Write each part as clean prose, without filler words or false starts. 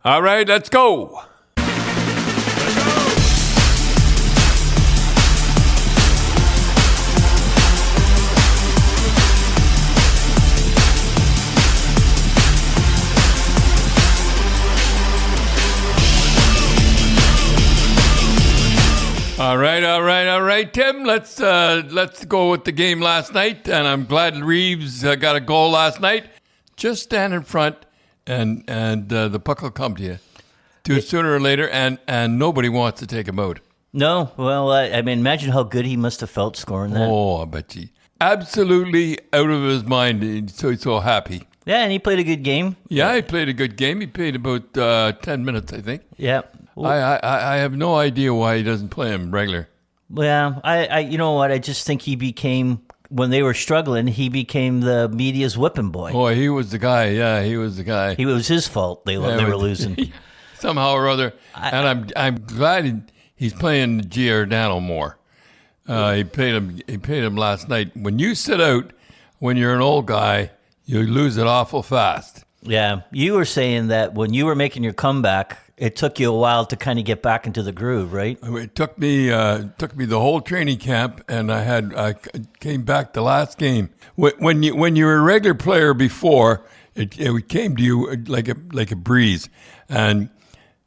All right, let's go. All right, Tim. Let's go with the game last night, and I'm glad Reeves got a goal last night. Just stand in front, and the puck will come to you sooner or later, and nobody wants to take him out. No, well, I mean, imagine how good he must have felt scoring that. Oh, I bet you. Absolutely out of his mind. He's so happy. Yeah, and he played a good game. Yeah, he played a good game. He played about 10 minutes, I think. Yeah. Well, I have no idea why he doesn't play him regular. Yeah, I you know what? I just think he became, when they were struggling, he became the media's whipping boy. Boy, he was the guy. Yeah, he was the guy. It was his fault they were losing. Somehow or other. And I'm glad he's playing Giordano more. He paid him last night. When you sit out, when you're an old guy, you lose it awful fast. Yeah, you were saying that when you were making your comeback, it took you a while to kind of get back into the groove, right? It took me the whole training camp, and I came back the last game. When you were a regular player before, it came to you like a breeze, and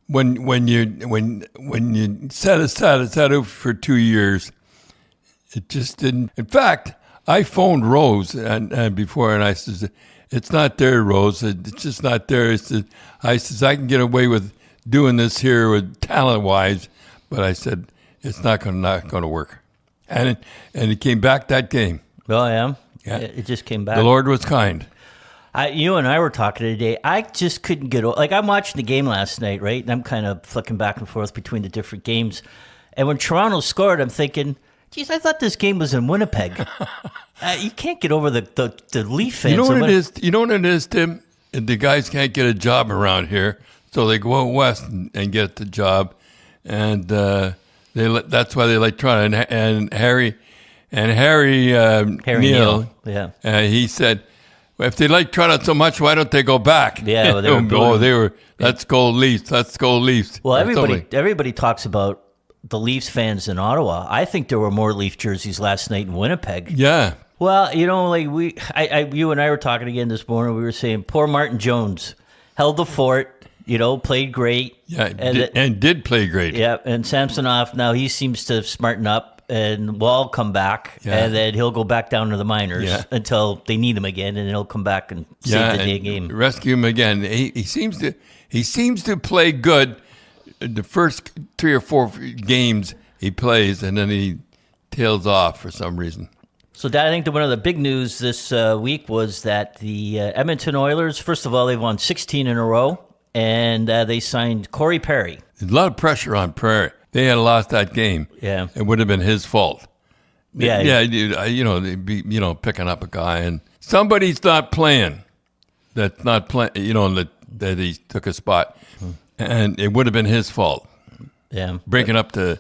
when you sat out for 2 years, it just didn't. In fact, I phoned Rose and before, and I said, "It's not there, Rose. It's just not there." I says, "I can get away with doing this here with talent-wise," but I said it's not going to work, and it came back that game. Oh yeah, it just came back. The Lord was kind. You and I were talking today. I just couldn't get over. Like, I'm watching the game last night, right? And I'm kind of flicking back and forth between the different games. And when Toronto scored, I'm thinking, geez, I thought this game was in Winnipeg. You can't get over the Leaf fans. You know what it is? You know what it is, Tim? The guys can't get a job around here, so they go out west and get the job, and that's why they like Toronto. And Harry Neal, yeah, he said, if they like Toronto so much, why don't they go back? Yeah, well, they were. Let's go Leafs. Let's go Leafs. Well, everybody talks about the Leafs fans in Ottawa. I think there were more Leaf jerseys last night in Winnipeg. Yeah. Well, you know, like you and I were talking again this morning. We were saying poor Martin Jones held the fort. You know, played great. Yeah, and did play great. Yeah, and Samsonov now he seems to smarten up. And Wall come back, and then he'll go back down to the minors until they need him again, and he'll come back and save the day game. Rescue him again. He seems to play good the first 3 or 4 games he plays, and then he tails off for some reason. So, Dad, I think that one of the big news this week was that the Edmonton Oilers, first of all, they've won 16 in a row, and they signed Corey Perry. There's a lot of pressure on Perry. They had lost that game. Yeah, it would have been his fault. Yeah. You know, they'd be, picking up a guy and somebody's not playing. That's not playing. You know, that he took a spot, and it would have been his fault. Yeah, breaking up a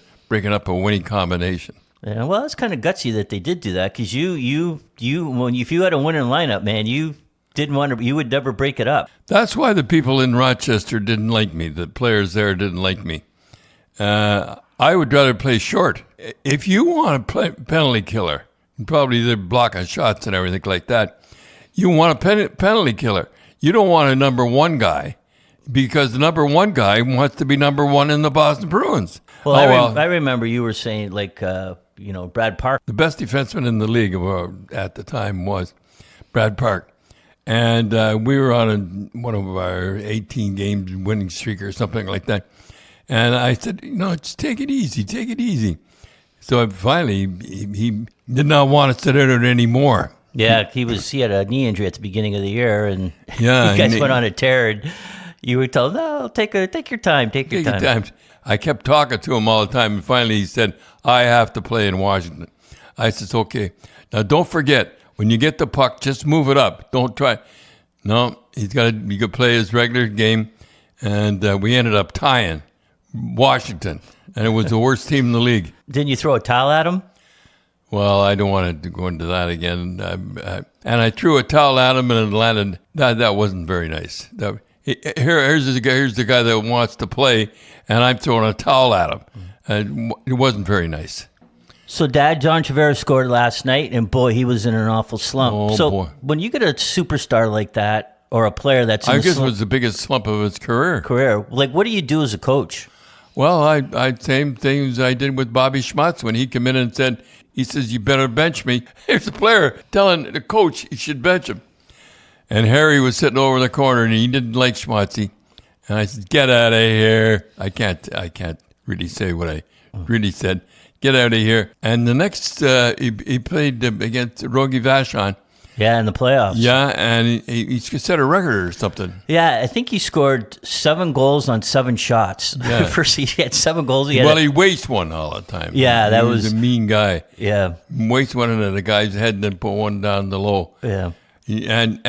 winning combination. Yeah, well, it's kind of gutsy that they did do that because if you had a winning lineup, man, you would never break it up. That's why the people in Rochester didn't like me. The players there didn't like me. I would rather play short. If you want to play penalty killer, probably they're blocking shots and everything like that, you want a penalty killer. You don't want a number one guy because the number one guy wants to be number one in the Boston Bruins. Well, I remember you were saying, like, Brad Park. The best defenseman in the league at the time was Brad Park. And we were on one of our 18 games winning streak or something like that. And I said, just take it easy. So finally, he did not want to sit out anymore. Yeah, he had a knee injury at the beginning of the year, and you guys went on a tear, and you were told, no, take your time, take your time. I kept talking to him all the time, and finally he said, I have to play in Washington. I said, okay. Now, don't forget, when you get the puck, just move it up. Don't try. No, he could play his regular game, and we ended up tying Washington, and it was the worst team in the league. Didn't you throw a towel at him? Well, I don't want to go into that again. And I threw a towel at him in Atlanta. That wasn't very nice. Here's the guy that wants to play, and I'm throwing a towel at him. And it wasn't very nice. So, Dad, John Tavares scored last night, and boy, he was in an awful slump. Oh, so, boy. when you get a superstar like that, or a player that's in I a guess it slump was the biggest slump of his career. like, what do you do as a coach? Well, I same things I did with Bobby Schmutz when he came in and said, he says, you better bench me. Here's the player telling the coach he should bench him. And Harry was sitting over in the corner, and he didn't like Schmutzy. And I said, get out of here. I can't really say what I really said. Get out of here. And the next, he played against Rogi Vachon. Yeah, in the playoffs. Yeah, and he set a record or something. Yeah, I think he scored 7 goals on 7 shots. Yeah. First, he had 7 goals. He wastes one all the time. Yeah, that was a mean guy. Yeah. Waste one into the guy's head and then put one down the low. Yeah. And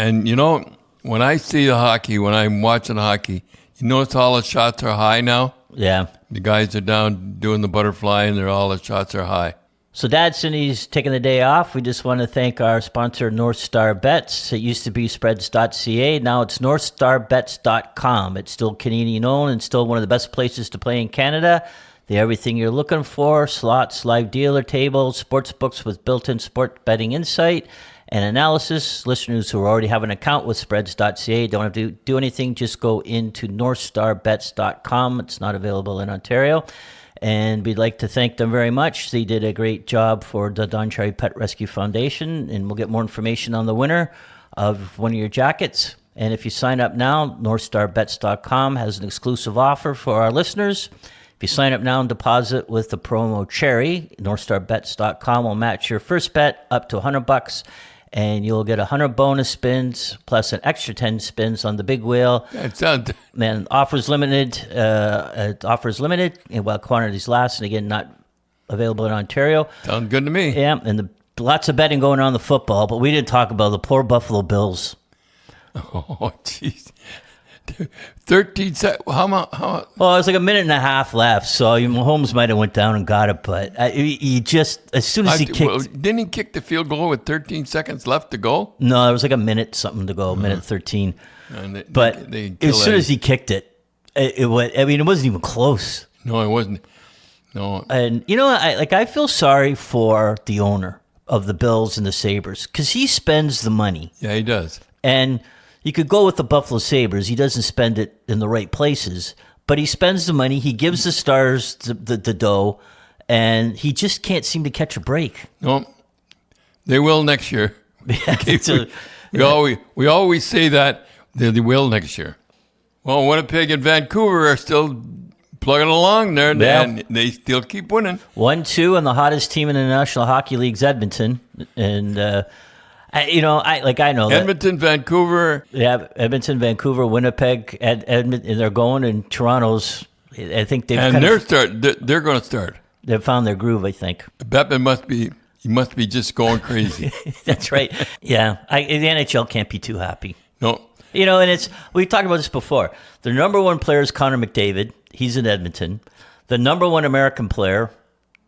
when I see the hockey, when I'm watching hockey, you notice all the shots are high now? Yeah. The guys are down doing the butterfly, and all the shots are high. So, Dad, since he's taking the day off, we just want to thank our sponsor, North Star Bets. It used to be spreads.ca. Now it's northstarbets.com. It's still Canadian-owned and still one of the best places to play in Canada. They have everything you're looking for: slots, live dealer tables, sports books with built-in sport betting insight and analysis. Listeners who already have an account with spreads.ca don't have to do anything. Just go into northstarbets.com. It's not available in Ontario. And we'd like to thank them very much. They did a great job for the Don Cherry Pet Rescue Foundation, and we'll get more information on the winner of one of your jackets. And if you sign up now, northstarbets.com has an exclusive offer for our listeners. If you sign up now and deposit with the promo Cherry, northstarbets.com will match your first bet up to $100, and you'll get 100 bonus spins plus an extra 10 spins on the big wheel. It sounds... Man, offers limited. And while quantities last, and again, not available in Ontario. Sounds good to me. Yeah, and lots of betting going on the football, but we didn't talk about the poor Buffalo Bills. Oh, jeez. 13 seconds. How much? Well, it was like a minute and a half left, so Mahomes might have went down and got it, but he just, as soon as he kicked... Well, didn't he kick the field goal with 13 seconds left to go? No, there was like a minute something to go, minute 13. And But as soon as he kicked it, it went, I mean, it wasn't even close. No, it wasn't. No. And, I feel sorry for the owner of the Bills and the Sabres, because he spends the money. Yeah, he does. And... you could go with the Buffalo Sabres. He doesn't spend it in the right places, but he spends the money. He gives the stars the dough, and he just can't seem to catch a break. No, they will next year. Yeah, we always say that they will next year. Well, Winnipeg and Vancouver are still plugging along there, and they still keep winning. 1-2, and the hottest team in the National Hockey League's Edmonton, and. I know Edmonton, Vancouver. Yeah, Edmonton, Vancouver, Winnipeg, Edmonton. They're going, and Toronto's. I think they've. And they're going to start. They've found their groove, I think. Bettman must be just going crazy. That's right. Yeah, the NHL can't be too happy. No. And we've talked about this before. The number one player is Connor McDavid. He's in Edmonton. The number one American player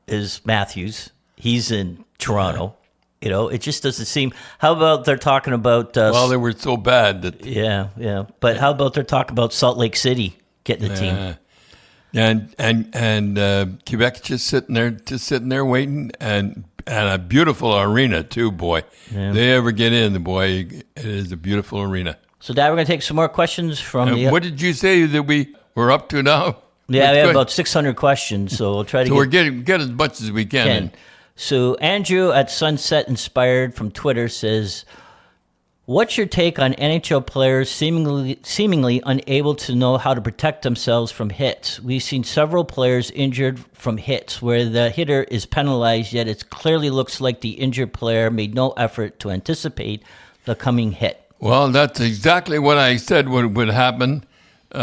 is Matthews. He's in Toronto. It just doesn't seem. How about they're talking about? Well, they were so bad that. Yeah. But how about they're talking about Salt Lake City getting the team? And Quebec just sitting there waiting, and a beautiful arena too, boy. Yeah. They ever get in, boy, it is a beautiful arena. So, Dad, we're going to take some more questions from the. What did you say that we're up to now? Yeah, we have about 600 questions, so we'll try to. So we're get as much as we can. So Andrew at Sunset Inspired from Twitter says, what's your take on NHL players seemingly unable to know how to protect themselves from hits? We've seen several players injured from hits where the hitter is penalized, yet it clearly looks like the injured player made no effort to anticipate the coming hit. Well, that's exactly what I said would happen in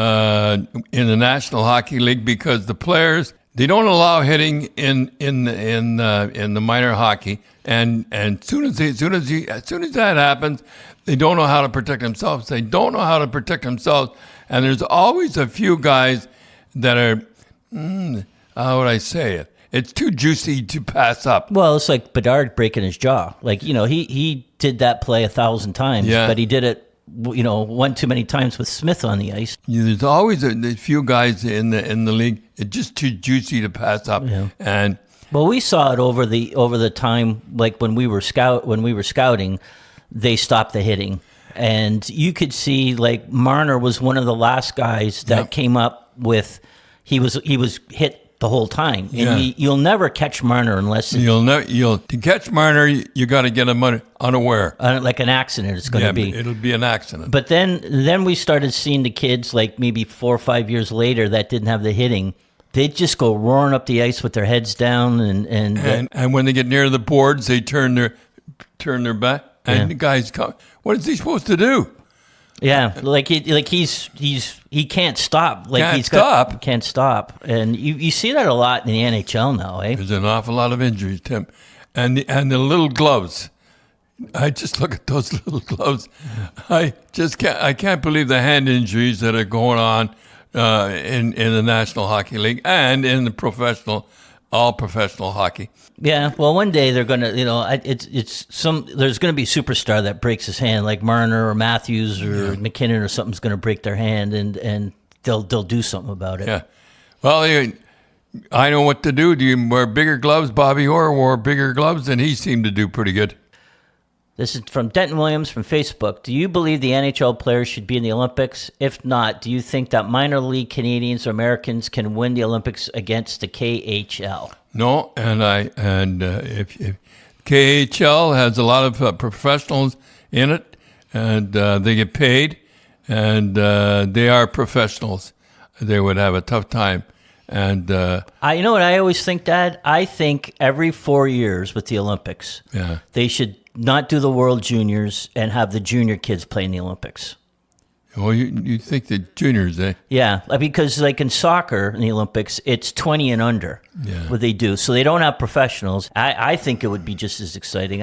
the National Hockey League, because the players... they don't allow hitting in the minor hockey, and as soon as that happens, they don't know how to protect themselves. They don't know how to protect themselves, and there's always a few guys that are, how would I say it? It's too juicy to pass up. Well, it's like Bedard breaking his jaw. Like he did that play 1,000 times, but he did it one too many times with Smith on the ice. There's always a few guys in the league. It's just too juicy to pass up. Yeah. And Well, we saw it over the time, like when we were scouting, they stopped the hitting, and you could see like Marner was one of the last guys that came up with. He was hit the whole time, and you'll never catch Marner unless to catch Marner, you got to get him unaware. Like an accident. It's going to be. It'll be an accident. But then we started seeing the kids like maybe 4 or 5 years later that didn't have the hitting. They'd just go roaring up the ice with their heads down, and when they get near the boards, they turn their back, and the guys come. What is he supposed to do? Yeah, he can't stop. Like can't stop, and you see that a lot in the NHL now, eh? There's an awful lot of injuries, Tim, and the little gloves. I just look at those little gloves. I can't believe the hand injuries that are going on in the National Hockey League and in the all professional hockey. Yeah, well, one day they're gonna, there's gonna be a superstar that breaks his hand, like Marner or Matthews or McKinnon or something's gonna break their hand, and they'll do something about it. Yeah, well, I know what to do. Do you wear bigger gloves? Bobby Orr wore bigger gloves, and he seemed to do pretty good. This is from Denton Williams from Facebook. Do you believe the NHL players should be in the Olympics? If not, do you think that minor league Canadians or Americans can win the Olympics against the KHL? No, and if KHL has a lot of professionals in it, and they get paid, and they are professionals, they would have a tough time. And you know what I always think, Dad? I think every 4 years with the Olympics, they should not do the World Juniors and have the junior kids play in the Olympics. Well, you think the juniors, eh? Yeah, because like in soccer in the Olympics, it's 20 and under what they do. So they don't have professionals. I think it would be just as exciting.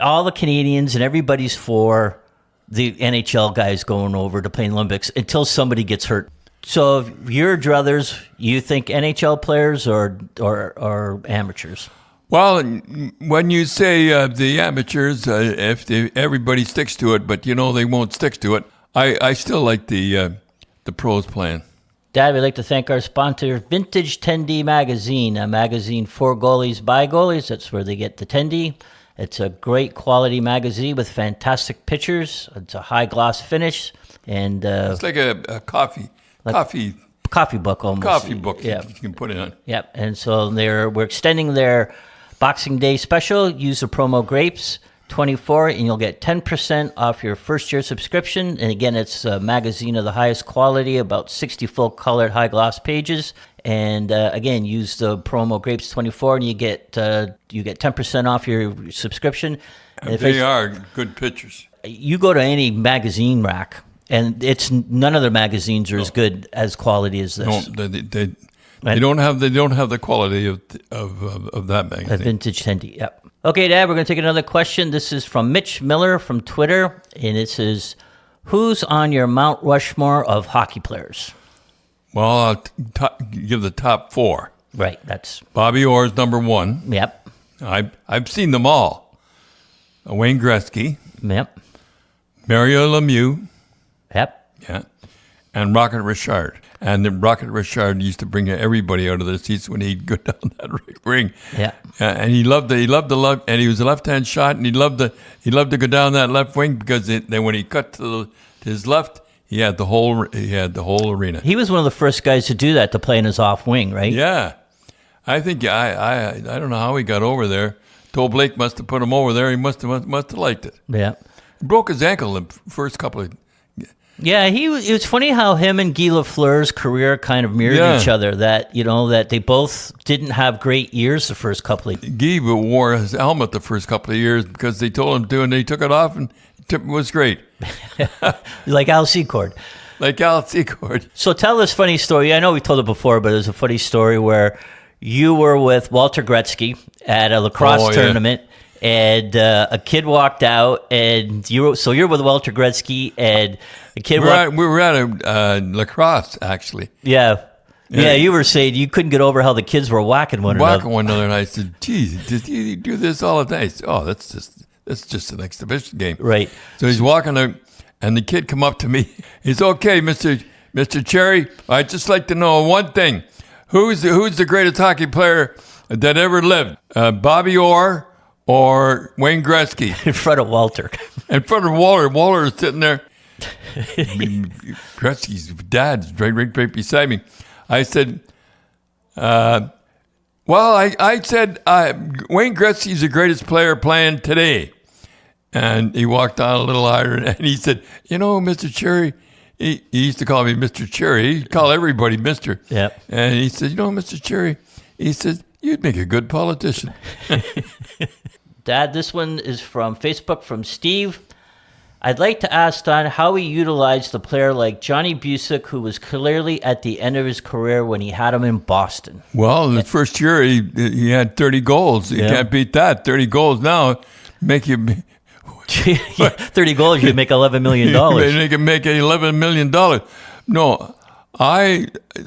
All the Canadians and everybody's for the NHL guys going over to play in the Olympics until somebody gets hurt. So if your druthers, you think NHL players or amateurs? Well, when you say the amateurs, if everybody sticks to it, but they won't stick to it, I still like the pros playing. Dad, we'd like to thank our sponsor, Vintage 10D Magazine, a magazine for goalies by goalies. That's where they get the 10D. It's a great quality magazine with fantastic pictures. It's a high gloss finish, and it's like a coffee book almost. Coffee book, you can put it on. Yep, and so we're extending their Boxing Day special. Use the promo GRAPES24 and you'll get 10% off your first year subscription. And again, it's a magazine of the highest quality, about 60 full colored high gloss pages. And again, use the promo GRAPES24 and you get 10% off your subscription. And they are good pictures. You go to any magazine rack, and none of their magazines are as good as quality as this. No, they don't have the quality of that magazine. A Vintage 10D, yep. Okay, Dad, we're going to take another question. This is from Mitch Miller from Twitter, and it says, who's on your Mount Rushmore of hockey players? Well, I'll give the top four. Right, that's... Bobby Orr's number one. Yep. I've seen them all. Wayne Gretzky. Yep. Mario Lemieux. Yep. Yeah. And Rocket Richard. And then Rocket Richard used to bring everybody out of their seats when he'd go down that ring. Yeah. And he loved the love, and he was a left-hand shot, and he loved to go down that left wing because then when he cut to his left, he had the whole arena. He was one of the first guys to do that, to play in his off wing, right? Yeah. I think I don't know how he got over there. Told Blake must have put him over there. He must have liked it. Yeah. He broke his ankle the first couple of. Yeah, it was funny how him and Guy Lafleur's career kind of mirrored each other. That that they both didn't have great years the first couple of. Guy wore his helmet the first couple of years because they told him to, and he took it off, and it was great. Like Al Secord. Like Al Secord. So tell this funny story. I know we told it before, but it was a funny story where you were with Walter Gretzky at a lacrosse tournament. And a kid walked out, and you're with Walter Gretzky, and the kid we were at a lacrosse, actually. Yeah. You were saying you couldn't get over how the kids were whacking one another. And I said, geez, did you do this all the time? He said, oh, that's just an exhibition game. Right. So he's walking out, And the kid come up to me. He's okay, Mr. Cherry. I'd just like to know one thing. Who's the greatest hockey player that ever lived? Bobby Orr or Wayne Gretzky? In front of Walter. In front of Walter. Walter is sitting there. Gretzky's dad's right beside me. I said, I said, Wayne Gretzky's the greatest player playing today. And he walked on a little higher, and he said, Mr. Cherry, he used to call me Mr. Cherry. He'd call everybody Mr. Yep. And he said, Mr. Cherry, he said, you'd make a good politician. Dad, this one is from Facebook from Steve. I'd like to ask Don how he utilized a player like Johnny Bucyk, who was clearly at the end of his career when he had him in Boston. Well, in the first year, he had 30 goals. You can't beat that. 30 goals now make you... 30 goals, you make $11 million. They can make $11 million. No,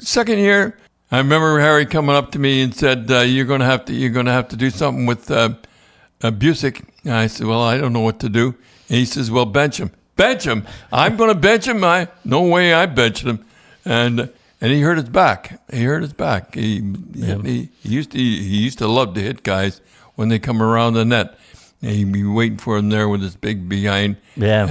second year, I remember Harry coming up to me and said, "You're going to have to do something with Bucyk." And I said, "Well, I don't know what to do." And he says, "Well, bench him. Bench him. I'm going to bench him. No way I benched him." And he hurt his back. He hurt his back. He used to love to hit guys when they come around the net. He'd be waiting for him there with his big behind. Yeah.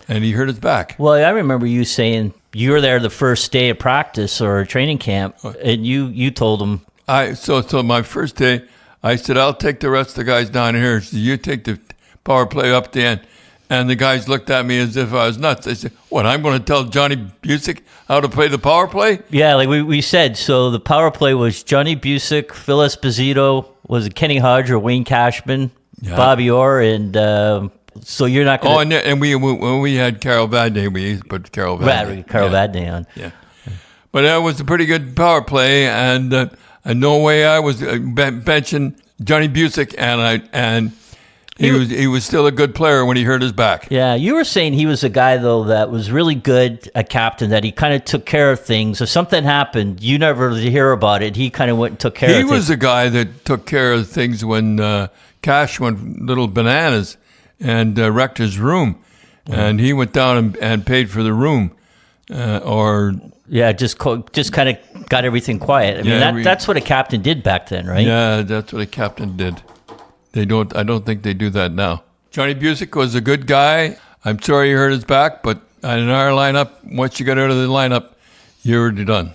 And he hurt his back. Well, I remember you saying you were there the first day of practice or training camp, and you told him. So my first day, I said, "I'll take the rest of the guys down here. So you take the power play up the end." And the guys looked at me as if I was nuts. They said, "What, I'm going to tell Johnny Bucyk how to play the power play?" Yeah, like we said, so the power play was Johnny Bucyk, Phil Esposito, was it Kenny Hodge or Wayne Cashman? Yeah. Bobby Orr, and so you're not going to... Oh, and when we had Carol Vadnais, we used to put Carol Vadnais. Vadnais on. Yeah. But that was a pretty good power play, and no way I was benching Johnny Bucyk, and he was still a good player when he hurt his back. Yeah, you were saying he was a guy, though, that was really good, a captain, that he kind of took care of things. If something happened, you never hear about it. He kind of went and took care of things. He was a guy that took care of things when... Cash went little bananas and wrecked his room, and he went down and paid for the room, just kind of got everything quiet. I mean, that's what a captain did back then, right? Yeah, that's what a captain did. I don't think they do that now. Johnny Bucyk was a good guy. I'm sorry he hurt his back, but in our lineup, once you got out of the lineup, you were done.